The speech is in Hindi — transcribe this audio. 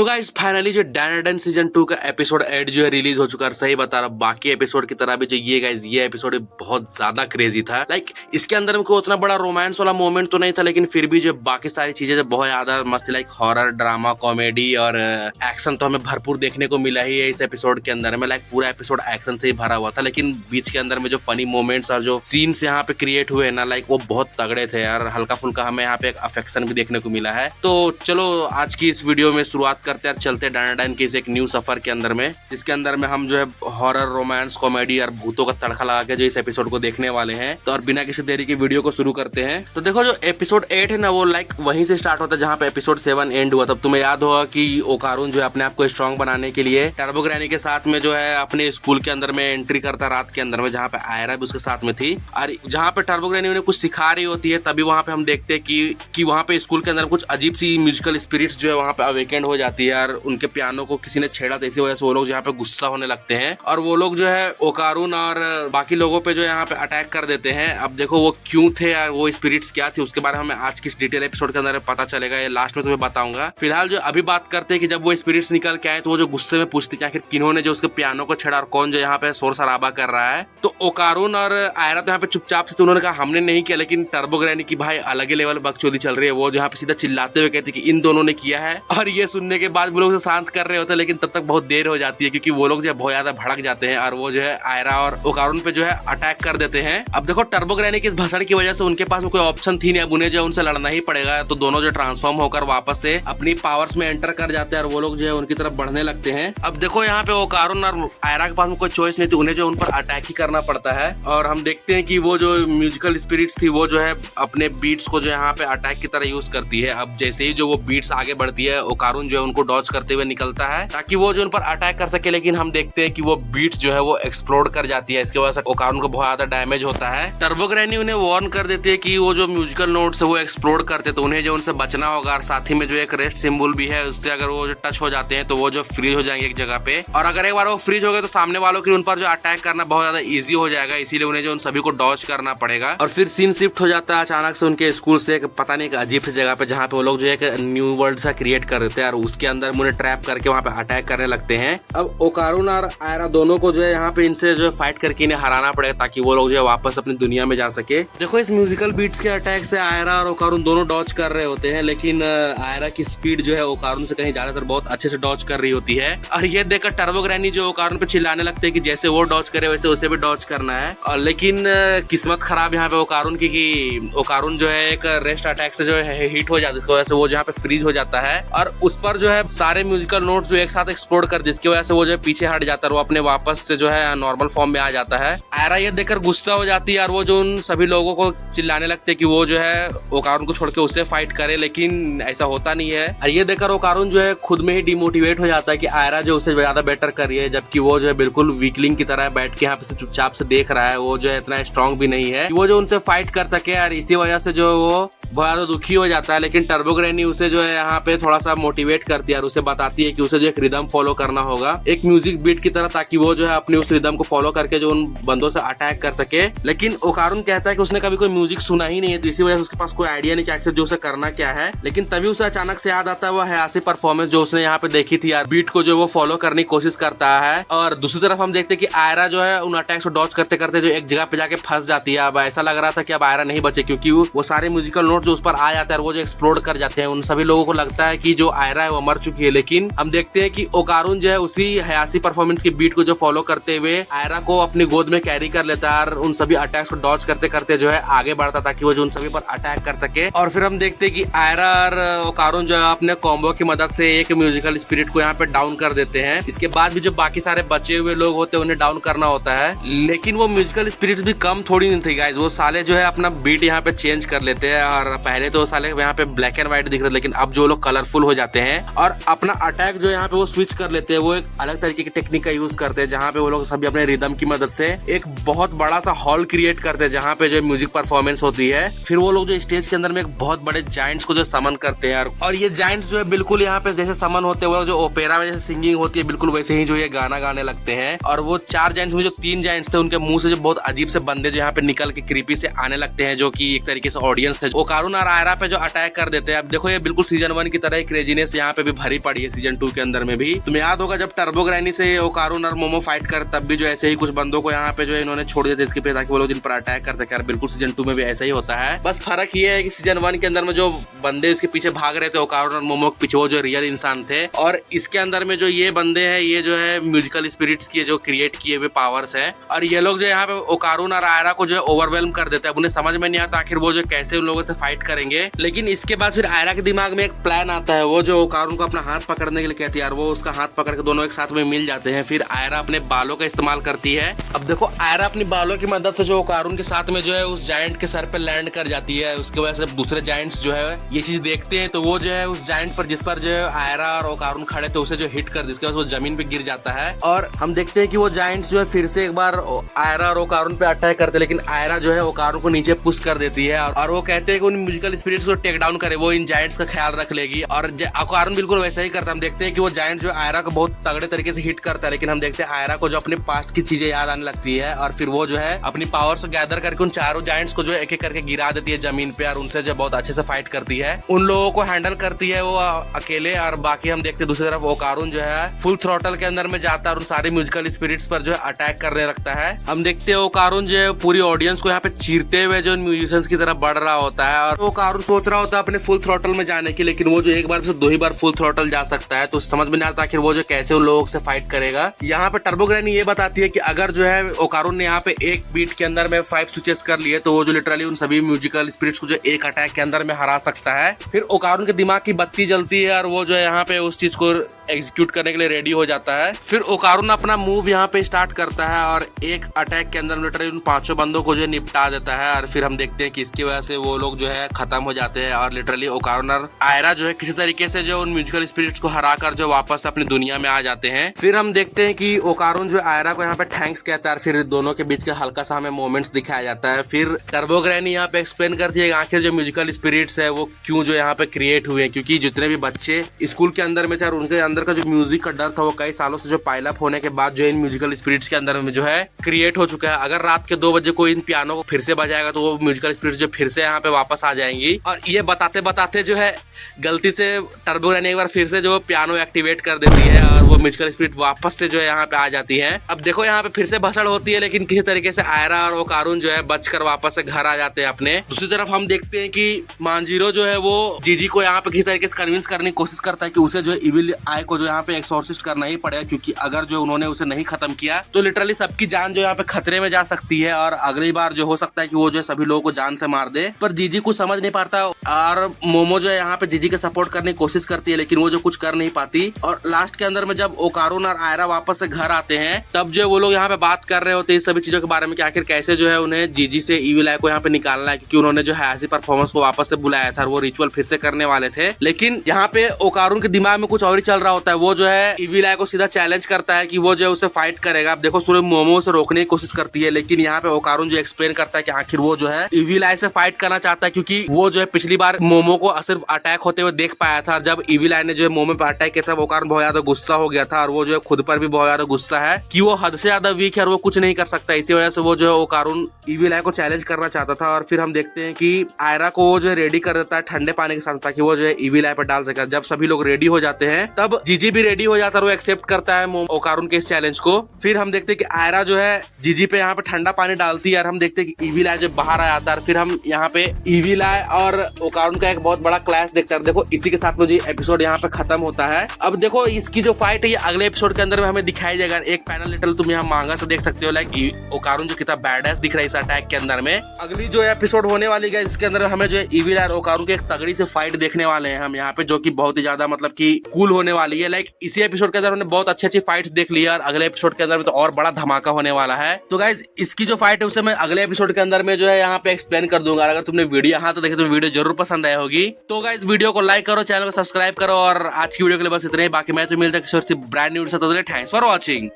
तो गाइस फाइनली जो डैन सीजन 2 का एपिसोड 8 जो है रिलीज हो चुका है। सही बता रहा, बाकी एपिसोड की तरह भी जो ये एपिसोड बहुत ज्यादा क्रेजी था। लाइक इसके अंदर में कोई उतना बड़ा रोमांस वाला मोमेंट तो नहीं था, लेकिन फिर भी जो बाकी सारी चीजें जो बहुत ज्यादा मस्त, लाइक हॉरर, ड्रामा, कॉमेडी और एक्शन तो हमें भरपूर देखने को मिला ही है इस एपिसोड के अंदर में। लाइक पूरा एपिसोड एक्शन से ही भरा हुआ था, लेकिन बीच के अंदर में जो फनी मोमेंट्स और जो सीन्स यहाँ पे क्रिएट हुए ना, लाइक वो बहुत तगड़े थे यार। हल्का फुल्का हमें यहाँ पे एक अफेक्शन भी देखने को मिला है। तो चलो आज की इस वीडियो में शुरुआत करते हैं, चलते डायनाडाइन के इस एक न्यू सफर के अंदर में, जिसके अंदर में हम जो है हॉरर, रोमांस, कॉमेडी और भूतों का तड़का लगा के जो इस एपिसोड को देखने वाले हैं। तो और बिना किसी देरी की वीडियो को शुरू करते हैं। तो देखो जो एपिसोड 8 है ना, वो लाइक वहीं से स्टार्ट होता है जहाँ पे एपिसोड 7 एंड हुआ। तब तुम्हें याद होगा कि ओकारून जो है अपने आप को स्ट्रॉन्ग बनाने के लिए टर्बो ग्रैनी के साथ में जो है अपने स्कूल के अंदर में एंट्री करता रात के अंदर में, जहाँ पे आयरा भी उसके साथ में थी। और जहाँ पे टर्बो ग्रैनी उन्हें कुछ सिखा रही होती है, तभी वहाँ पे हम देखते हैं कि वहाँ पे स्कूल के अंदर कुछ अजीब सी म्यूजिकल स्पिरिट्स जो है वहाँ पे अवेकेंड हो जाती है, और उनके पियानो को किसी ने छेड़ा, तो इसी वजह से वो लोग यहाँ पे गुस्सा होने लगते हैं और वो लोग जो है ओकारून और बाकी लोगों पे जो यहाँ पे अटैक कर देते हैं। अब देखो वो क्यों थे और वो स्पिरिट्स क्या थी, उसके बारे में हमें आज की डिटेल एपिसोड के अंदर पता चलेगा, ये लास्ट में तुम्हें बताऊंगा। फिलहाल जो अभी बात करते हैं कि जब वो स्पिरिट्स निकल के आए तो वो जो गुस्से में पूछती कि आखिर किन्होंने जो उसके पियानो को छेड़ा और कौन जो यहाँ पे शोर शराबा कर रहा है। तो ओकारून और आयरा तो यहाँ पे चुपचाप से, तो उन्होंने कहा हमने नहीं किया, लेकिन टर्बो ग्रैनी की भाई अलग ही लेवल बकचोदी चल रही है। वो यहाँ पे सीधा चिल्लाते हुए कहते कि इन दोनों ने किया है, और ये सुनने के बाद वो लोग शांत कर रहे होते हैं, लेकिन तब तक बहुत देर हो जाती है क्योंकि वो लोग जो है बहुत ज्यादा भड़क जाते हैं और वो जो है आयरा और ओकारून पे जो है अटैक कर देते हैं। अब देखो टर्बो ग्रैनी की इस भाषण की वजह से उनके पास कोई ऑप्शन थी नहीं, अब उन्हें जो उनसे लड़ना ही पड़ेगा। तो दोनों जो ट्रांसफॉर्म होकर वापस से अपनी पावर्स में एंटर कर जाते हैं और वो लोग जो है उनकी तरफ बढ़ने लगते हैं। अब देखो यहाँ पे ओकारून और आयरा के पास में कोई चॉइस नहीं थी, उन्हें जो उन पर अटैक ही करना पड़ता है। और हम देखते हैं कि वो जो म्यूजिकल स्पिरिट्स थी वो जो है अपने बीट्स को जो यहाँ पे अटैक की तरह यूज करती है। अब जैसे ही जो वो बीट्स आगे बढ़ती है, ओकारून जो है उनको डॉज करते हुए निकलता है ताकि वो जो उन पर अटैक कर सके, लेकिन हम देखते हैं कि वो बीट्स जो है वो एक्सप्लोड कर जाती है। इसके वजह से ओकारून को बहुत ज्यादा डैमेज होता है। टर्बो ग्रैनी उन्हें वार्न कर देती है कि वो जो म्यूजिकल नोट्स है वो एक्सप्लोड करते, तो उन्हें जो उनसे बचना होगा। और साथ ही में जो एक रेस्ट सिंबल भी है, उससे अगर वो जो टच हो जाते हैं तो वो जो फ्रीज हो जाएंगे एक जगह पे, और अगर एक बार वो फ्रीज हो गए तो सामने वालों की उन पर जो अटैक करना बहुत ज्यादा इजी हो जाएगा। इसीलिए उन्हें जो उन सभी को डॉज करना पड़ेगा। और फिर सीन शिफ्ट हो जाता है अचानक से उनके स्कूल से एक पता नहीं एक अजीब सी जगह पे, जहाँ पे वो लोग जो एक न्यू वर्ल्ड सा क्रिएट कर देते हैं और उसके अंदर उन्हें ट्रैप करके वहाँ पे अटैक करने लगते हैं। अब ओकारून और आयरा दोनों को जो है यहाँ पे इनसे जो है फाइट करके इन्हें हराना पड़ेगा ताकि वो लोग जो है वापस अपनी दुनिया में जा सके। देखो इस म्यूजिकल बीट्स के अटैक से आयरा और ओकारून दोनों डॉज कर रहे होते हैं, लेकिन आयरा की स्पीड जो है ओकारून से कहीं ज्यादातर बहुत अच्छे से डॉज कर रही होती है। और ये देखकर टर्बो ग्रैनी जो ओकारून पे चिल्लाने लगते हैं कि जैसे वो डॉज करे वैसे उसे भी डॉज करना है। और लेकिन किस्मत खराब यहाँ पे ओकारून की, कि ओकारून जो है एक रेस्ट अटैक से जो है हिट हो जाता है, जिसकी वजह से वो यहाँ पे फ्रीज हो जाता है और उस पर जो है सारे म्यूजिकल नोट्स जो एक साथ एक्सप्लोड कर, जिसकी वजह से वो जो है पीछे हट जाता है, वो अपने वापस से जो है नॉर्मल फॉर्म में आ जाता है। आयरा ये देखकर गुस्सा हो जाती है और वो जो उन सभी लोगों को चिल्लाने लगते हैं कि वो जो है ओकारून को छोड़ के उससे फाइट करे, लेकिन ऐसा होता नहीं है। और ये देखकर ओकारून जो है खुद में ही डिमोटिवेट हो जाता है कि आयरा जो उसे ज्यादा बेटर कर रही है, जबकि वो जो है बिल्कुल वीकलिंग की तरह बैठ के यहाँ पे चुपचाप से देख रहा है। वो जो है इतना स्ट्रॉन्ग भी नहीं है कि वो जो उनसे फाइट कर सके, और इसी वजह से जो वो बहुत ज्यादा दुखी हो जाता है। लेकिन टर्बो ग्रैनी उसे जो है यहाँ पे थोड़ा सा मोटिवेट करती है और उसे बताती है कि उसे जो एक रिदम फॉलो करना होगा, एक म्यूजिक बीट की तरह, ताकि वो जो है अपने उस रिदम को फॉलो करके जो उन बंदों से अटैक कर सके। लेकिन ओकारून कहता है कि उसने कभी कोई म्यूजिक सुना ही नहीं है, तो इसी वजह से उसके पास कोई आइडिया नहीं कि आखिर जो उसे करना क्या है। लेकिन तभी उसे अचानक से याद आता है वो हयासी परफॉर्मेंस जो उसने यहाँ पे देखी थी यार, बीट को जो वो फॉलो करने की कोशिश करता है। और दूसरी तरफ हम देखते हैं कि आयरा जो है उन अटैक्स को डॉज करते करते जो एक जगह पे जाके फंस जाती है। अब ऐसा लग रहा था कि अब आयरा नहीं बचे, क्योंकि वो सारे म्यूजिकल नोट जो उस पर आ जाते हैं वो जो एक्सप्लोड कर जाते हैं। उन सभी लोगों को लगता है कि जो आयरा है वो मर चुकी है, लेकिन हम देखते हैं कि ओकारून जो है उसी हयासी परफॉर्मेंस की बीट को जो फॉलो करते हुए आयरा को अपनी गोद में कैरी कर लेता है और उन सभी अटैक्स को डॉज करते करते जो है आगे बढ़ता ताकि वो जो उन सभी पर अटैक कर सके। और फिर हम देखते हैं कि आयरा और ओकारून जो है अपने कॉम्बो की मदद से एक म्यूजिकल स्पिरिट को यहाँ पे डाउन कर देते हैं। इसके बाद भी जो बाकी सारे बचे हुए लोग होते हैं उन्हें डाउन करना होता है, लेकिन वो म्यूजिकल स्पिरिट्स भी कम थोड़ी नहीं थी गाइस। वो साले जो है अपना बीट यहाँ पे चेंज कर लेते हैं, और पहले तो साले यहाँ पे ब्लैक एंड व्हाइट दिख रहे थे, लेकिन अब जो लोग कलरफुल हो जाते हैं और अपना अटैक जो यहाँ पे वो स्विच कर लेते हैं। वो एक अलग तरीके की टेक्निक का यूज करते हैं, जहाँ पे वो लोग सभी अपने रिदम की मदद से एक बहुत बड़ा सा हॉल क्रिएट करते हैं जहाँ पे जो म्यूजिक परफॉर्मेंस होती है। फिर वो लोग जो स्टेज के अंदर में एक बहुत बड़े जायंट्स को जो समन करते हैं, और ये जायंट्स जो है बिल्कुल यहाँ पे जैसे समन होते हैं, वो जो ओपेरा में जैसे सिंगिंग होती है बिल्कुल वैसे ही जो ये गाना गाने लगते हैं। और वो 4 जायंट्स में जो 3 जायंट्स थे उनके मुंह से जो बहुत अजीब से बंदे जो यहाँ पे निकल के क्रीपी से आने लगते हैं, जो कि एक तरीके से ऑडियंस थे। ओकारून ओकारुन और आयरा पे जो अटैक कर देते हैं। अब देखो ये बिल्कुल सीजन 1 की तरह ही क्रेजीनेस यहाँ पे भी भरी पड़ी है सीजन 2 के अंदर में भी। तुम्हें याद होगा जब टर्बो ग्रैनी से ओकारुन और मोमो फाइट कर, तब भी जो ऐसे ही कुछ बंदों को यहाँ पे जो इन्होंने छोड़ दिया था इसके पे, ताकि वो लोग जिन पर अटैक कर सके। बिल्कुल सीजन 2 में भी ऐसा ही होता है। बस फर्क ये है कि सीजन 1 के अंदर में जो बंदे इसके पीछे भाग रहे थे ओकारुन और मोमो के पीछे, वो जो रियल इंसान थे, और इसके अंदर में जो ये बंदे हैं ये जो है म्यूजिकल स्पिरिट्स की जो क्रिएट किए हुए पावर्स है। और ये लोग जो यहाँ पे ओकारुन और आयरा को जो है ओवरवेल्म कर देते हैं। उन्हें समझ में नहीं आता आखिर वो जो कैसे उन लोगों से फाइट करेंगे। लेकिन इसके बाद फिर आयरा के दिमाग में एक प्लान आता है। वो जो ओकारुन को अपना हाथ पकड़ने के लिए कहती है और वो उसका हाथ पकड़ के दोनों एक साथ में मिल जाते हैं। फिर आयरा अपने बालों का इस्तेमाल करती है। अब देखो आयरा अपनी बालों की मदद से जो ओकारुन के साथ में जो है उस जायंट के सर पे लैंड कर जाती है। उसकी वजह से दूसरे जायंट्स जो है ये चीज देखते हैं, तो वो जो है उस जायंट पर जिस पर जो है आयरा और ओकारुन खड़े थे उसे जो हिट कर, जिसके बाद वो जमीन पे गिर जाता है। और हम देखते हैं कि वो जायंट्स जो है फिर से एक बार आयरा और ओकारुन पे अटैक करते हैं, लेकिन आयरा जो है ओकारुन को नीचे पुश कर देती है। और वो कहते हैं कि उन म्यूजिकल स्पिरिट्स को टेक डाउन करे, वो इन जायंट्स का ख्याल रख लेगी। और ओकारुन बिल्कुल वैसा ही करता है। हम देखते हैं कि वो जायंट जो आयरा को बहुत तगड़े तरीके से हिट करता है, लेकिन हम देखते हैं आयरा को जो अपने पास्ट की चीजें याद आने लगती है और फिर वो जो है अपनी पावर से गैदर करके उन चारों जायंट्स को जो एक एक करके गिरा देती है जमीन पे, और उनसे जो बहुत अच्छे से फाइट करती है। उन लोगों को हैंडल करती है वो अकेले। और बाकी हम देखते हैं दूसरी तरफ ओकारुन जो है फुल थ्रॉटल के अंदर में जाता है और उन सारे म्यूजिकल स्पिरिट्स पर जो है अटैक करने लगता है। हम देखते हैं ओकारुन जो है पूरी ऑडियंस को यहाँ पे चीरते हुए जो म्यूजिशियंस की तरफ बढ़ रहा होता है। और ओकारुन सोच रहा होता है अपने फुल थ्रॉटल में जाने की, लेकिन वो जो एक बार से 2 ही बार फुल थ्रॉटल जा सकता है, तो समझ में नहीं आता आखिर वो जो कैसे उन लोगों से फाइट करेगा। यहाँ पे टर्बो ग्रैनी ये बताती है कि अगर जो है ओकारुन ने यहाँ पे एक बीट के अंदर में 5 स्विचेस कर लिए, तो वो जो लिटरली उन सभी म्यूजिकल स्पिरिट्स को जो एक अटैक के अंदर में हरा सकता है। फिर ओकारुन के दिमाग की बत्ती जलती है और वो जो है यहाँ पे उस चीज को एग्जीक्यूट करने के लिए रेडी हो जाता है। फिर ओकारुन अपना मूव यहाँ पे स्टार्ट करता है और एक अटैक के अंदर लिटरली उन 5 बंदों को जो निपटा देता है। और फिर हम देखते हैं कि इसकी वजह से वो लोग जो है खत्म हो जाते हैं और लिटरली ओकारुन और आयरा जो है किसी तरीके से जो उन म्यूजिकल स्पिरिट्स को हराकर जो वापस अपनी दुनिया में आ जाते हैं। फिर हम देखते हैं कि ओकारुन जो आयरा को यहाँ पे थैंक्स कहता है। फिर दोनों के बीच का हल्का सा हमें मोमेंट्स दिखाया जाता है। फिर टर्बो ग्रैनी यहाँ पे एक्सप्लेन करती है आखिर जो म्यूजिकल स्पिरिट्स है वो क्यों जो यहाँ पे क्रिएट हुए हैं, क्योंकि जितने भी बच्चे स्कूल के अंदर में थे और उनके अंदर का जो म्यूजिक का डर था वो कई सालों से जो पाइल अप होने के बाद जो इन म्यूजिकल स्पिरिट्स के अंदर में जो है क्रिएट हो चुका है। अगर रात के 2 बजे कोई इन पियानो को फिर से बजाएगा तो वो म्यूजिकल स्पिरिट्स जो फिर से यहाँ पे वापस आ जाएंगी। और ये बताते बताते जो है गलती से टर्बो ग्रैनी एक बार फिर से जो पियानो एक्टिवेट कर देती है और वो म्यूजिकल स्पिरिट वापस से जो है यहाँ पे आ जाती है। अब देखो यहाँ पे फिर से भसड़ होती है, लेकिन किसी तरीके से आयरा और ओकारुन जो है बचकर वापस से घर आ जाते हैं अपने। दूसरी तरफ हम देखते हैं कि मांजीरो जो है वो जीजी को यहाँ पे किसी तरीके से कन्विंस करने की कोशिश करता है कि उसे जो है इविल आई को जो यहाँ पे एक्सॉर्सिस्ट करना ही पड़ेगा, क्योंकि अगर जो उन्होंने उसे नहीं खत्म किया तो लिटरली सबकी जान जो यहाँ पे खतरे में जा सकती है और अगली बार जो हो सकता है कि वो जो है सभी लोगों को जान से मार दे। पर जीजी कुछ समझ नहीं पाता और मोमो जो है यहाँ पे जीजी के सपोर्ट करने की कोशिश करती है, लेकिन वो जो कुछ कर नहीं पाती। और लास्ट के अंदर में जब ओकारुन और आयरा वापस से घर आते हैं तब जो वो लोग यहाँ पे बात कर रहे होते हैं इस सभी चीजों के बारे में कि आखिर कैसे जो है उन्हें जीजी से इविल आई को यहाँ पे निकालना है, क्योंकि उन्होंने जो है ऐसी परफॉर्मेंस को वापस से बुलाया था और वो रिचुअल फिर से करने वाले थे। लेकिन यहाँ पे ओकारुन के दिमाग में कुछ और ही चल रहा होता है। वो जो है इविल आई को सीधा चैलेंज करता है कि वो जो है उसे फाइट करेगा। अब देखो सूर्य मोमो से रोकने की कोशिश करती है, लेकिन यहाँ पे ओकारुन जो एक्सप्लेन करता है कि आखिर वो जो है इविल आई से फाइट करना चाहता है, क्योंकि वो जो है पिछली बार मोमो को सिर्फ अटैक होते हुए देख पाया था। जब इविल आई ने जो है मोमो पे अटैक किया था ओकारुन बहुत ज्यादा गुस्सा हो गया था और वो जो है खुद पर भी बहुत ज्यादा गुस्सा है कि वो हद से ज्यादा वीक है और वो कुछ नहीं कर सकता। इसी वजह से वो जो है ओकारुन इविल आई को चैलेंज करना चाहता था। और फिर हम देखते हैं कि आयरा को वो जो है रेडी कर देता है ठंडे पानी के साथ, ताकि वो जो है इविल आई पर डाल सके। जब सभी लोग रेडी हो जाते हैं तब जीजी भी रेडी हो जाता है और वो एक्सेप्ट करता है ओकारुन के इस चैलेंज को। फिर हम देखते हैं कि आयरा जो है जीजी पे यहाँ पे ठंडा पानी डालती है और हम देखते हैं कि इविल आई जो बाहर आ जाता है। फिर हम यहाँ पे इविल आई और ओकारुन का एक बहुत बड़ा क्लैश देखते हैं। देखो इसी के साथ मुझे एपिसोड यहाँ पे खत्म होता है। अब देखो इसकी जो फाइट है ये अगले एपिसोड के अंदर में हमें दिखाई जाएगा। एक पैनल लिटरल तुम यहाँ मांगा से देख सकते हो, लाइक ओकारुन जो कितना बैडएस दिख रहा है इस अटैक के अंदर में। अगली जो एपिसोड होने वाली है इसके अंदर हमें जो है इविल और ओकारुन की एक तगड़ी से फाइट देखने वाले हैं हम यहाँ पे, जो कि बहुत ही ज्यादा मतलब कि कूल होने वाली है। लाइक इसी एपिसोड के अंदर हमने बहुत अच्छी अच्छी फाइट्स देख ली और अगले एपिसोड के अंदर में तो और बड़ा धमाका होने वाला है। तो गाइज इसकी जो फाइट है उसे मैं अगले एपिसोड के अंदर में जो है यहाँ पे एक्सप्लेन कर दूंगा। अगर तुमने वीडियो यहाँ तो देखे तो वीडियो जरूर पसंद आई होगी। तो गाइज वीडियो को लाइक करो, चैनल को सब्सक्राइब करो और आज की वीडियो के लिए बस इतना ही। बाकी मैं तो मिलता है किसी ब्रांड न्यू से। Thanks for watching.